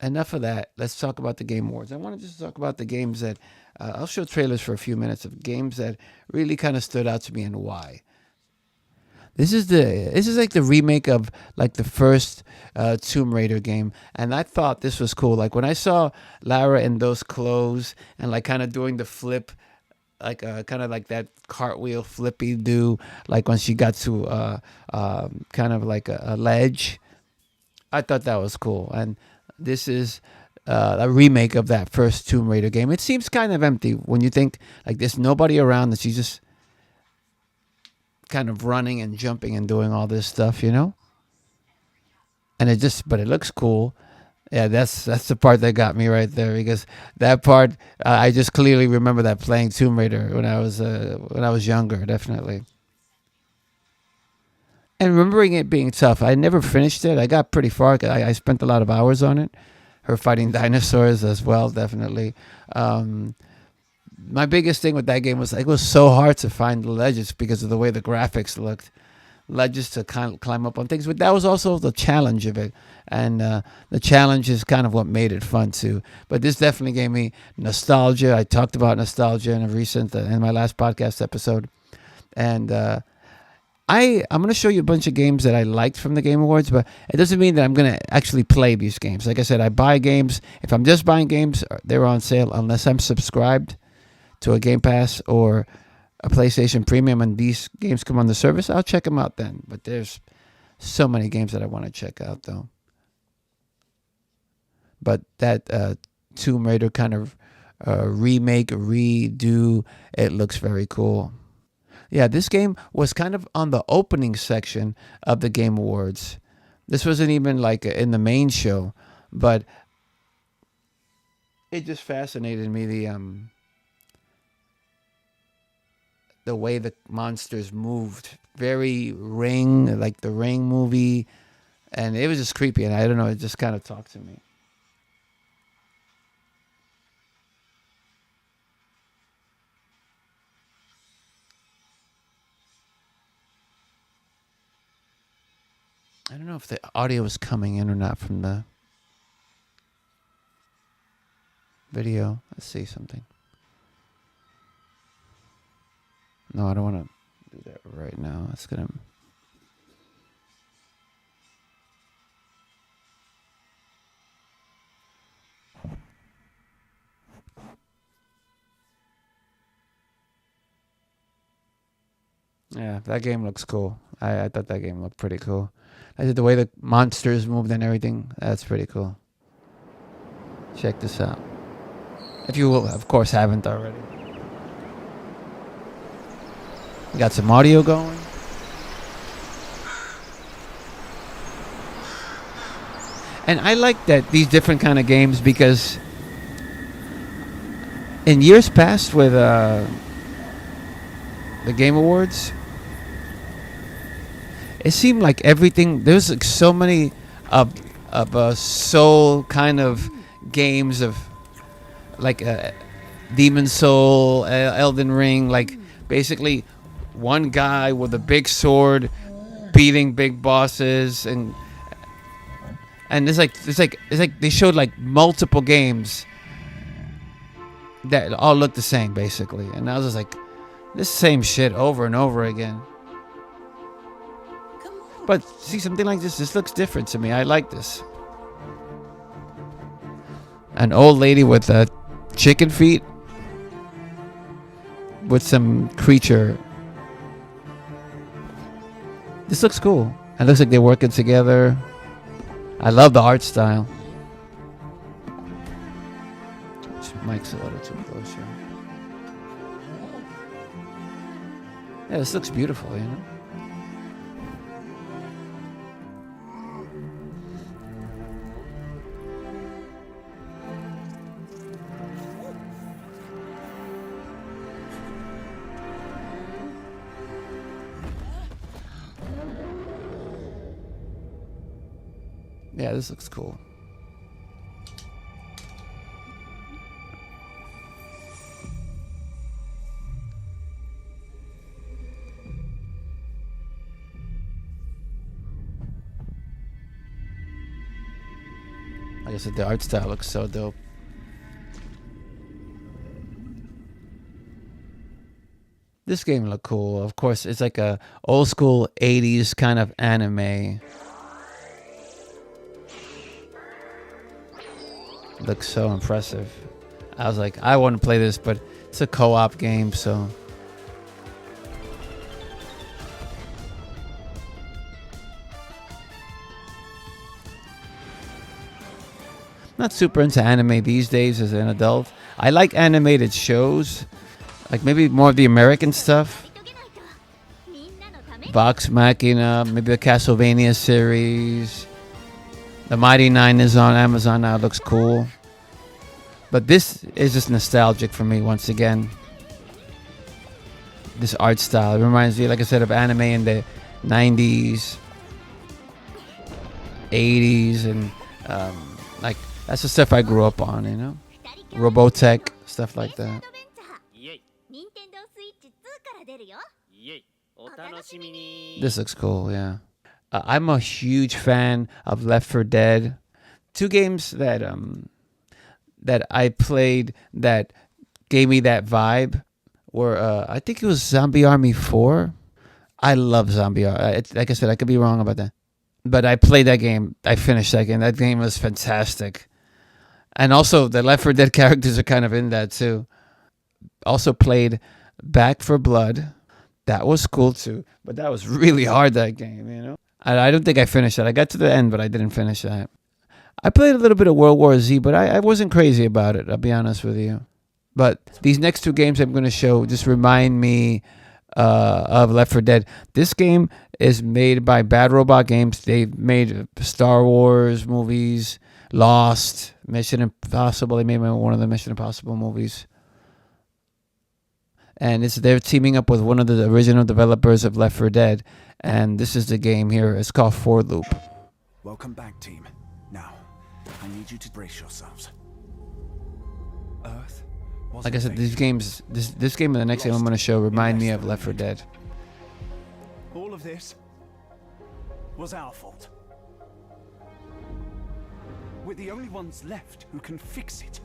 enough of that. Let's talk about the Game Awards. I want to just talk about the games that I'll show trailers for a few minutes of games that really kind of stood out to me and why. This is like the remake of like the first Tomb Raider game, and I thought this was cool. Like when I saw Lara in those clothes and like kind of doing the flip, like kind of like that cartwheel flippy do, like when she got to kind of like a ledge. I thought that was cool, and this is a remake of that first Tomb Raider game. It seems kind of empty when you think like there's nobody around that she's just kind of running and jumping and doing all this stuff, you know. And but it looks cool. Yeah, that's the part that got me right there because that part I just clearly remember that playing Tomb Raider when I was younger, definitely. And remembering it being tough, I never finished it. I got pretty far. I spent a lot of hours on it. Her fighting dinosaurs as well, definitely. Um, my biggest thing with that game was like, it was so hard to find the ledges because of the way the graphics looked. Ledges to kind of climb up on things, but that was also the challenge of it, and the challenge is kind of what made it fun too. But this definitely gave me nostalgia. I talked about nostalgia in a recent in my last podcast episode, and I'm gonna show you a bunch of games that I liked from the Game Awards, but it doesn't mean that I'm gonna actually play these games. Like I said, I buy games. If I'm just buying games, they're on sale unless I'm subscribed to a Game Pass or a PlayStation Premium and these games come on the service, I'll check them out then. But there's so many games that I want to check out though. But that Tomb Raider kind of remake, redo, it looks very cool. Yeah, this game was kind of on the opening section of the Game Awards. This wasn't even like in the main show, but it just fascinated me the way the monsters moved. Very Ring, like the Ring movie, and it was just creepy. And I don't know, it just kind of talked to me. I don't know if the audio is coming in or not from the video. Let's see something. No, I don't want to do that right now. It's gonna. Yeah, that game looks cool. I thought that game looked pretty cool. I said the way the monsters moved and everything. That's pretty cool. Check this out. If you, of course, haven't already. We got some audio going. And I like that these different kind of games because in years past with the Game Awards, it seemed like everything there's like so many of soul kind of games of like Demon Soul, Elden Ring, like basically one guy with a big sword beating big bosses and it's like they showed like multiple games that all look the same basically, and I was just like this same shit over and over again. But see, something like this looks different to me. I like this. An old lady with chicken feet with some creature. This looks cool. It looks like they're working together. I love the art style. This mic's a little too close here. Yeah, this looks beautiful, you know? Yeah, this looks cool. Like I said, the art style looks so dope. This game looked cool. Of course, it's like a old school 80s kind of anime. Looks so impressive. I was like, I want to play this, but it's a co-op game, so. Not super into anime these days as an adult. I like animated shows, like maybe more of the American stuff. Vox Machina, maybe the Castlevania series. The Mighty Nine is on Amazon now. It looks cool. But this is just nostalgic for me once again. This art style. It reminds me, like I said, of anime in the 90s, 80s, and like that's the stuff I grew up on, you know? Robotech, stuff like that. This looks cool, yeah. I'm a huge fan of Left 4 Dead. Two games that that I played that gave me that vibe were, I think it was Zombie Army 4. I love Zombie Army. Like I said, I could be wrong about that. But I played that game. I finished that game. That game was fantastic. And also, the Left 4 Dead characters are kind of in that, too. Also played Back 4 Blood. That was cool, too. But that was really hard, that game, you know? I don't think I finished that. I got to the end, but I didn't finish that. I played a little bit of World War Z, but I wasn't crazy about it, I'll be honest with you. But these next two games I'm going to show just remind me of Left 4 Dead. This game is made by Bad Robot Games. They've made Star Wars movies, Lost, Mission Impossible. They made one of the Mission Impossible movies. And they're teaming up with one of the original developers of Left 4 Dead. And this is the game here. It's called For Loop. Welcome back, team. Now, I need you to brace yourselves. Earth. Like I said, these games, this game and the next game I'm going to show remind me of Left 4 Dead. All of this was our fault. We're the only ones left who can fix it.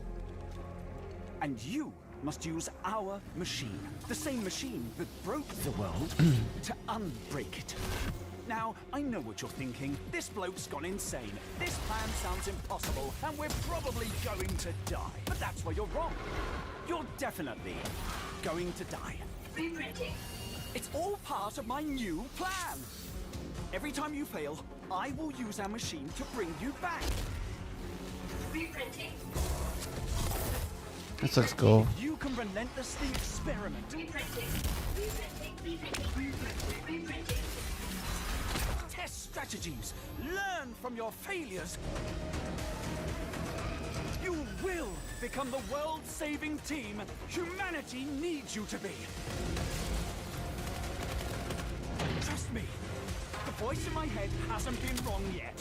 And you must use our machine, the same machine that broke the world, to unbreak it. Now, I know what you're thinking. This bloke's gone insane. This plan sounds impossible, and we're probably going to die. But that's where you're wrong. You're definitely going to die. Reprinting. It's all part of my new plan. Every time you fail, I will use our machine to bring you back. Reprinting. This looks cool. You can relentlessly experiment. Reprinting. Reprinting. Test strategies. Learn from your failures. You will become the world-saving team humanity needs you to be. Trust me, the voice in my head hasn't been wrong yet.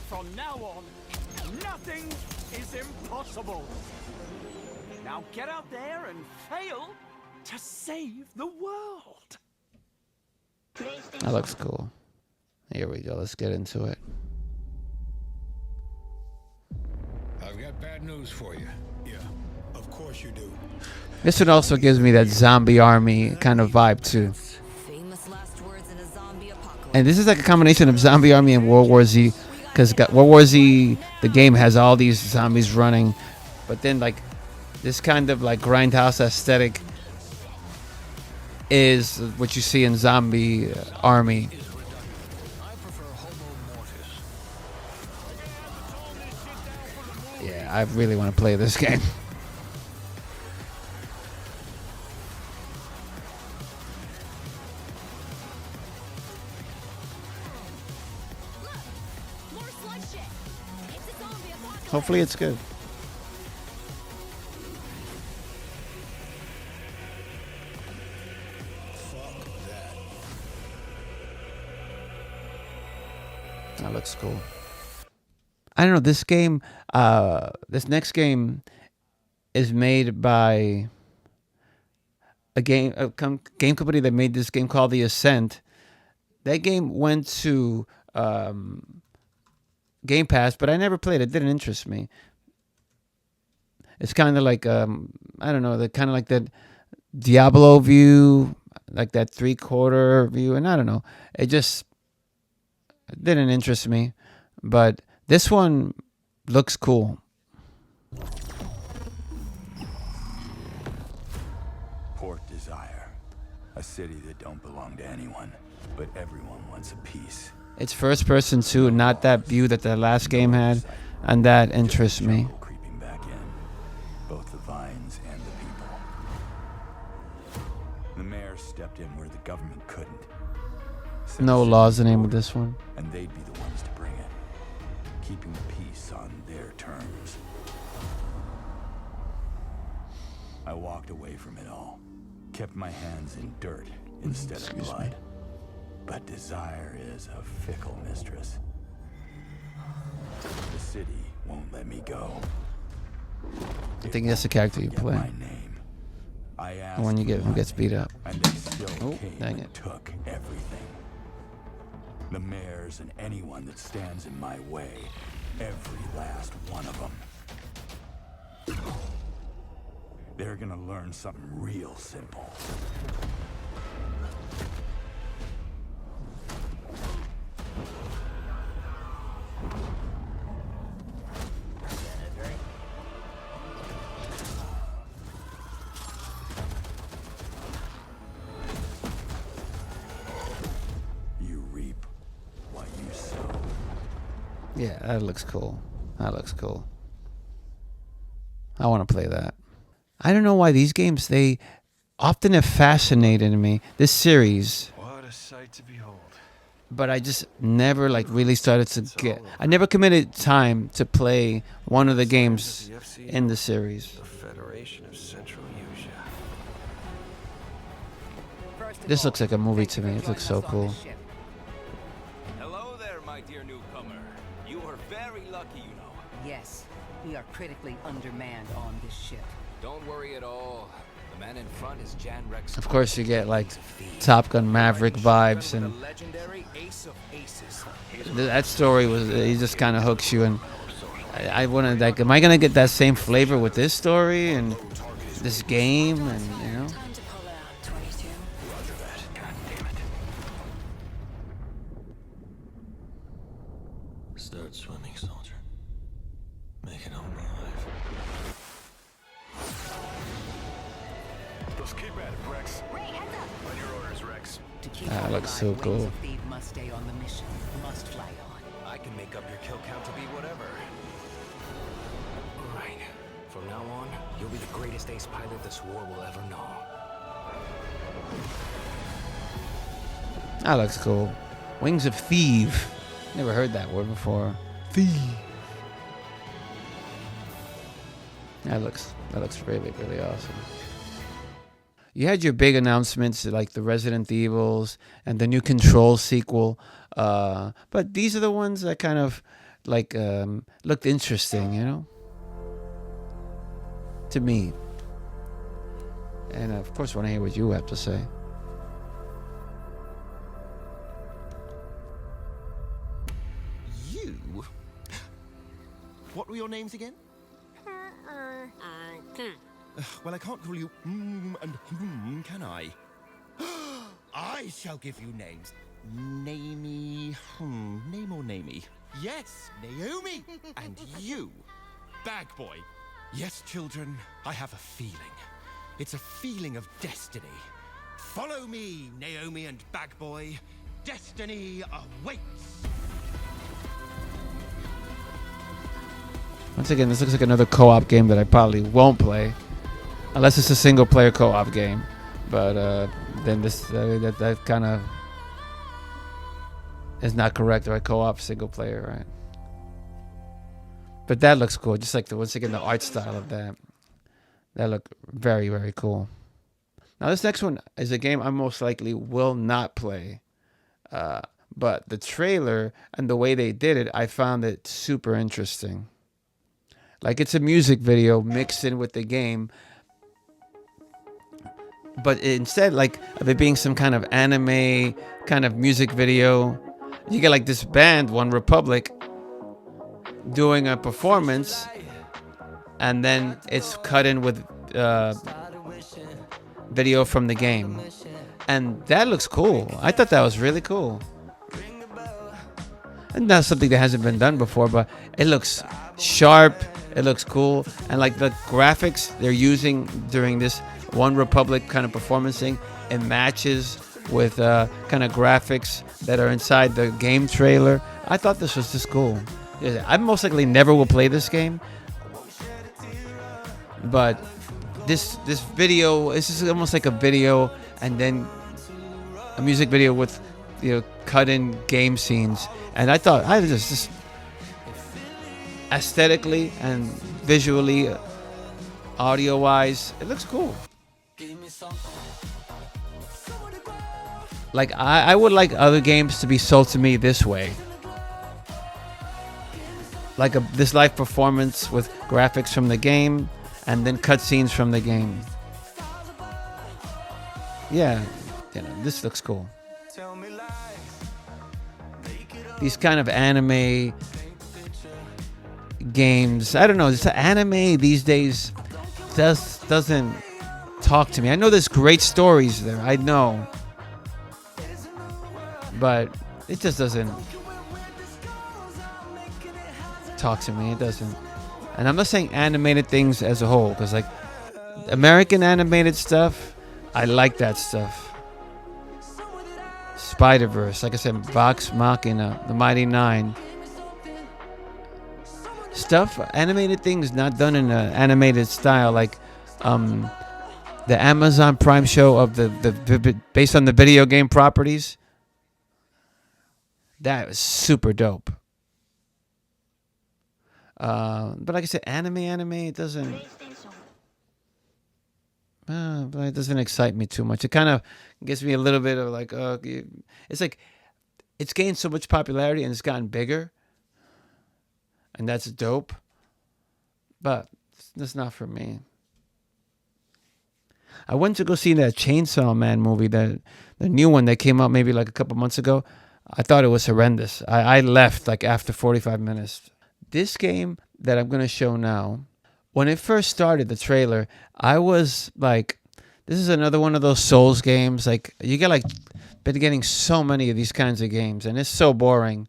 From now on, nothing is impossible. Now get out there and fail to save the world. That looks cool. Here we go. Let's get into it. I've got bad news for you. Yeah, of course you do. This one also gives me that Zombie Army kind of vibe too. Famous last words in a zombie apocalypse. And this is like a combination of Zombie Army and World War Z, because World War Z, the game has all these zombies running, but then like this kind of like grindhouse aesthetic is what you see in Zombie Army. Yeah, I really want to play this game. Hopefully it's good. That looks cool. I don't know, this game, this next game is made by a game company that made this game called The Ascent. That game went to Game Pass, but I never played it. It didn't interest me. It's kind of like I don't know, the kind of like that Diablo view, like that 3/4 view, and I don't know. It just didn't interest me. But this one looks cool. Port Desire, a city that don't belong to anyone, but everyone wants a piece. It's first person too, not that view that the last game had, and that interests me. Jungle creeping back in, both the vines and the people. The mayor stepped in where the government couldn't. Said No the city Law's the name of ordered, this one. and they'd be the ones to bring it, keeping the peace on their terms. I walked away from it all, kept my hands in dirt instead of blood. But desire is a fickle mistress. The city won't let me go. I think that's the character you Get play. my name. I asked The one you for get who gets nothing, beat up. and they still Oh, came dang and it. took everything. The mayors and anyone that stands in my way, every last one of them. They're gonna learn something real simple. You reap what you sow. Yeah, that looks cool. That looks cool. I want to play that. I don't know why these games, they often have fascinated me. This series, What a sight to behold. but I just never like really started to get. I never committed time to play one of the games in the series. The Federation of Central Asia. This looks like a movie to me. It looks so cool. Hello there, my dear newcomer. You are very lucky, you know. Yes, we are critically undermanned on this ship. Don't worry at all. The man in front is Jan Rex. Of course, you get like Top Gun Maverick vibes, The and legendary Ace of Aces. that story was. He just kind of hooks you, and I wanted like, am I gonna get that same flavor with this story and this game, and you know? Time to pull out, 22. Start swimming, soldier. Make it home alive. Let's keep at it, Rex. On your orders, Rex. To keep That on looks alive, so Wings cool. of Thief must stay on the mission, must fly on. I can make up your kill count to be whatever. Right. From now on, you'll be the greatest ace pilot this war will ever know. That looks cool. Wings of Thief. Never heard that word before. Thief. That looks really, really awesome. You had your big announcements like the Resident Evils and the new Control sequel, but these are the ones that kind of like looked interesting, you know, to me. And of course, I want to hear what you have to say. You? What were your names again? Well, I can't call you and can I? I shall give you names. Namey, name or namey? Yes, Naomi. And you, Bag Boy. Yes, children, I have a feeling. It's a feeling of destiny. Follow me, Naomi and Bag Boy. Destiny awaits. Once again, this looks like another co-op game that I probably won't play, unless it's a single-player co-op game. But then this that kind of is not correct, right? Co-op, single-player, right? But that looks cool. Just like once again, the art style of that looked very, very cool. Now this next one is a game I most likely will not play, but the trailer and the way they did it, I found it super interesting. Like it's a music video mixed in with the game. But instead, like, of it being some kind of anime kind of music video, you get like this band, One Republic, doing a performance, and then it's cut in with video from the game, and that looks cool. I thought that was really cool, and that's something that hasn't been done before. But it looks sharp. It looks cool, and like the graphics they're using during this One Republic kind of performance thing, it matches with kind of graphics that are inside the game trailer. I thought this was just cool. I most likely never will play this game, but this video, this is almost like a video and then a music video with cut in game scenes, and I thought I just aesthetically and visually, audio wise, it looks cool. Like I would like other games to be sold to me this way, like this live performance with graphics from the game and then cutscenes from the game. Yeah, this looks cool. These kind of anime games, I don't know, this anime these days doesn't talk to me. I know there's great stories there, I know, but it just doesn't talk to me. It doesn't. And I'm not saying animated things as a whole, because like American animated stuff, I like that stuff. Spider-Verse, like I said, Vox Machina, The Mighty Nine. Stuff, animated things not done in an animated style, like the Amazon Prime show of the based on the video game properties. That was super dope. But like I said, anime, it doesn't. But it doesn't excite me too much. It kind of gives me a little bit of like, it's like it's gained so much popularity and it's gotten bigger, and that's dope. But that's not for me. I went to go see that Chainsaw Man movie, the new one that came out maybe like a couple months ago. I thought it was horrendous. I left like after 45 minutes. This game that I'm going to show now, when it first started, the trailer, I was like, this is another one of those Souls games. Like, you get like, been getting so many of these kinds of games, and it's so boring.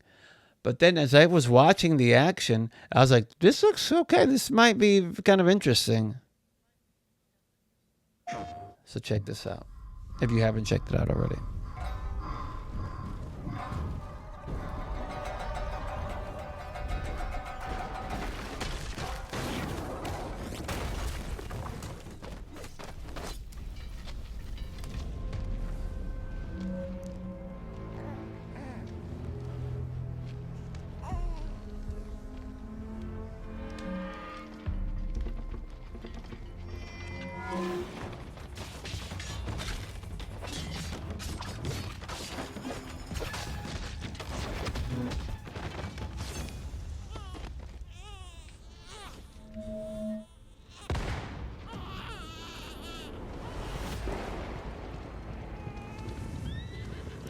But then as I was watching the action, I was like, this looks okay. This might be kind of interesting. So check this out, if you haven't checked it out already.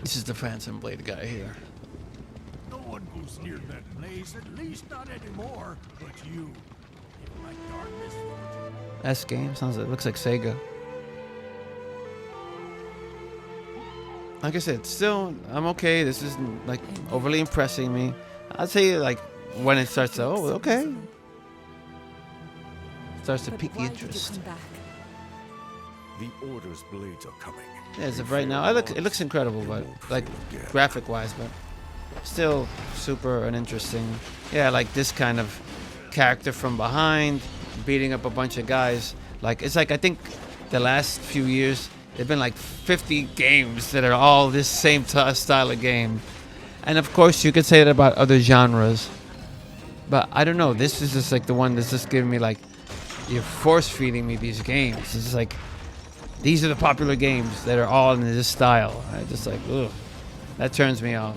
This is the Phantom Blade guy here. No one goes near that place, at least not anymore. But you, in my darkness. S game looks like Sega. Like I said, still I'm okay. This isn't like overly impressing me. I'd say like when it starts to, oh, okay, starts to pique the interest. The Order's blades are coming. Yeah, as of right now, it looks incredible, but like graphic wise, but still super uninteresting. Yeah, like this kind of character from behind beating up a bunch of guys. Like it's like I think the last few years there've been like 50 games that are all this same style of game, and of course you could say that about other genres. But I don't know. This is just like the one that's just giving me like, you're force feeding me these games. It's just like, these are the popular games that are all in this style. I just like, ugh, that turns me off.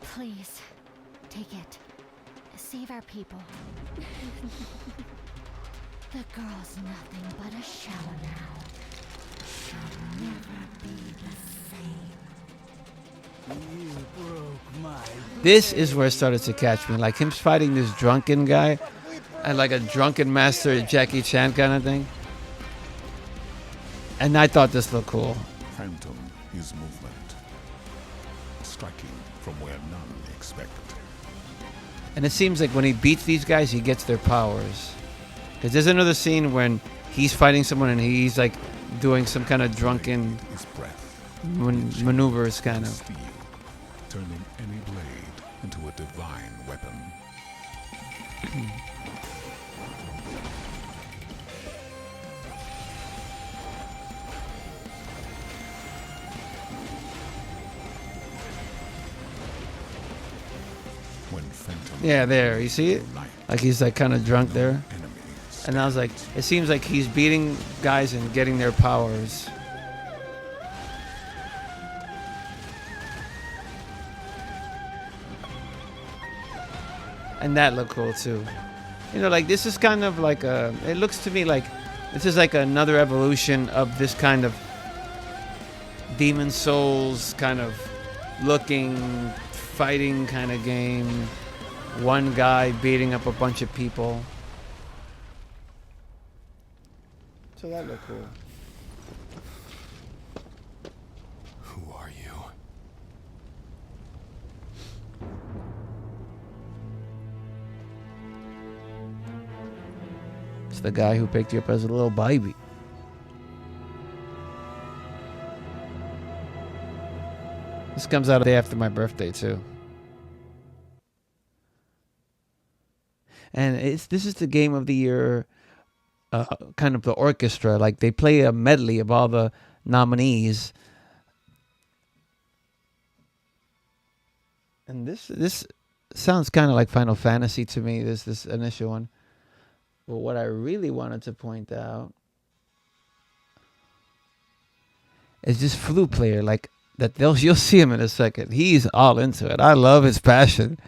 Please, take it. Save our people. The girl's nothing but a shell now. This is where it started to catch me. Like him fighting this drunken guy and like a drunken master Jackie Chan kind of thing. And I thought this looked cool. Phantom is movement, striking from where none expect. And it seems like when he beats these guys, he gets their powers. Because there's another scene when he's fighting someone and he's like doing some kind of drunken His breath maneuvers kind of. steel, turning any blade into a divine weapon. When Phantom Yeah, there. You see it? Like he's like kind of drunk there. And I was like, it seems like he's beating guys and getting their powers. And that looked cool too. You know, like this is kind of like a, it looks to me like this is like another evolution of this kind of Demon Souls kind of looking, fighting kind of game. One guy beating up a bunch of people. So that looked cool. Who are you? It's the guy who picked you up as a little baby. This comes out a day after my birthday too. And this is the game of the year, kind of the orchestra. Like they play a medley of all the nominees. And this sounds kind of like Final Fantasy to me. This initial one. But what I really wanted to point out is this flute player. Like that, you'll see him in a second. He's all into it. I love his passion.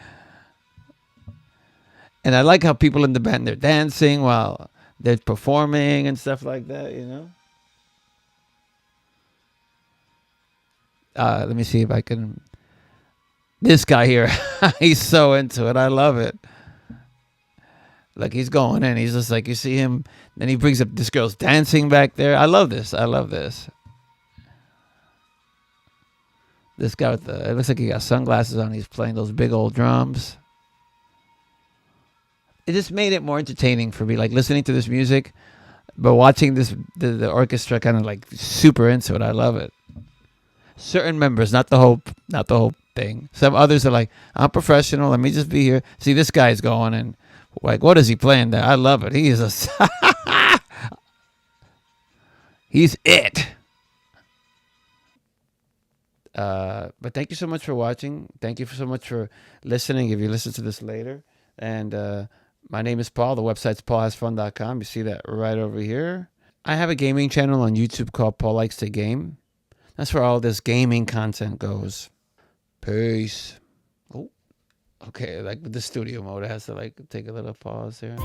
And I like how people in the band, they're dancing while they're performing and stuff like that, you know? Let me see if I can... This guy here, he's so into it. I love it. Like, he's going in. He's just like, you see him, then he brings up this girl's dancing back there. I love this. I love this. This guy with the... It looks like he got sunglasses on. He's playing those big old drums. It just made it more entertaining for me, like listening to this music, but watching this the orchestra kind of like super into it. I love it. Certain members, not the whole thing. Some others are like, I'm professional. Let me just be here. See, this guy's going and like, what is he playing there? I love it. He is a he's it. But thank you so much for watching. Thank you so much for listening. If you listen to this later, and my name is Paul. The website's paulhasfun.com. You see that right over here. I have a gaming channel on YouTube called Paul Likes to Game. That's where all this gaming content goes. Peace. Oh, okay. Like with the studio mode, it has to like take a little pause here.